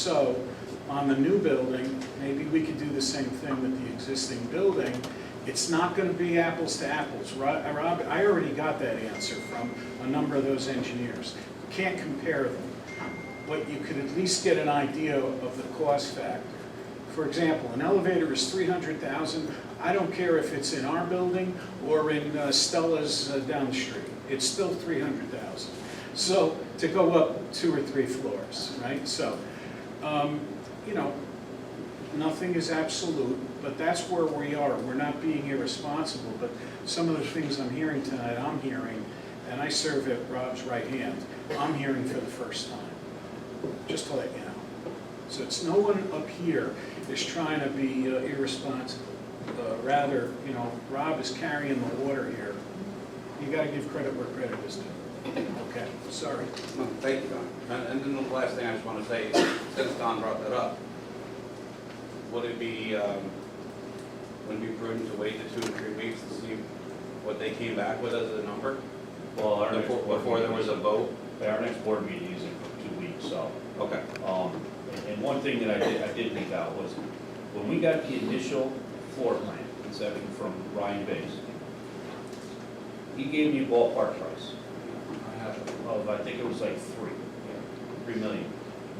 so on the new building, maybe we could do the same thing with the existing building. It's not going to be apples to apples. Rob, I already got that answer from a number of those engineers. You can't compare them, but you could at least get an idea of the cost factor. For example, an elevator is $300,000. I don't care if it's in our building or in Stella's down the street. It's still $300,000. So to go up 2 or 3 floors, right? So, you know, nothing is absolute, but that's where we are. We're not being irresponsible, but some of the things I'm hearing tonight, I'm hearing, and I serve at Rob's right hand, I'm hearing for the first time, just to let you know. So it's no one up here is trying to be irresponsible. Rather, you know, Rob is carrying the water here. You gotta give credit where credit is due. Okay, sorry. No, thank you, Don. And then the last thing I just want to say, since Don brought that up, would it be prudent to wait the 2 to 3 weeks to see what they came back with as a number? Well, our next Before there was a vote? Our next board meeting is in 2 weeks, so. Okay. And one thing that I did leave out was, when we got the initial floor plan conception from Ryan Bays, he gave me a ballpark price of, I think it was like 3 million.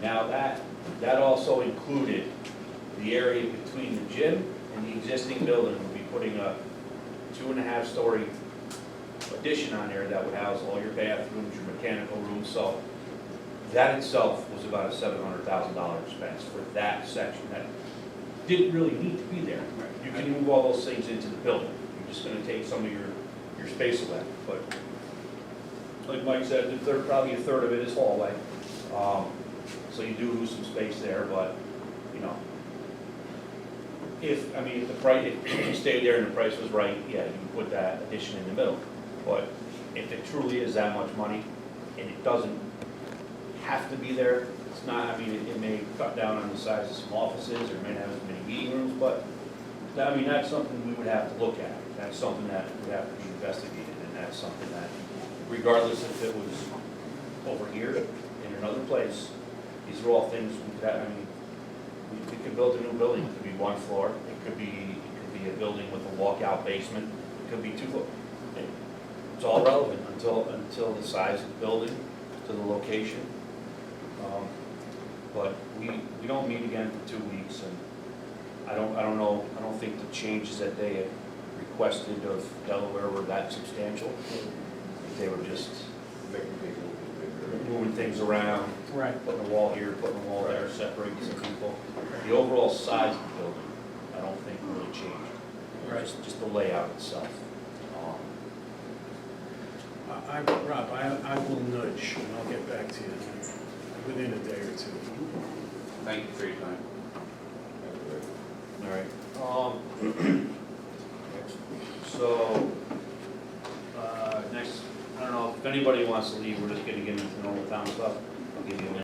Now that also included the area between the gym and the existing building. We'll be putting a 2.5-story addition on there that would house all your bathrooms, your mechanical rooms. So that itself was about a $700,000 expense for that section that didn't really need to be there. You can move all those things into the building. You're just going to take some of your space away. But like Mike said, probably a third of it is hallway. So you do lose some space there, but you know, if the price, if you stayed there and the price was right, yeah, you can put that addition in the middle. But if it truly is that much money and it doesn't have to be there, it's not. It may cut down on the size of some offices, or it may not have as many meeting rooms, but that's something we would have to look at. That's something that would have to be investigated, and that's something that, regardless if it was over here in another place, these are all things that, we could build a new building. It could be 1 floor. It could be a building with a walkout basement. It could be 2 floors. It's all relevant until the size of the building, to the location. But we don't meet again for 2 weeks, and I don't know. I don't think the changes that they had requested of Delaware were that substantial. They were just moving things around, Right. putting a wall here, putting a wall there, separating some people. The overall size of the building, I don't think really changed. Right. Just the layout itself. Rob, I will nudge, and I'll get back to you within a day or 2. Thank you for your time. All right. So, next, I don't know, if anybody wants to leave, we're just gonna get into normal town stuff. I'll give you a minute.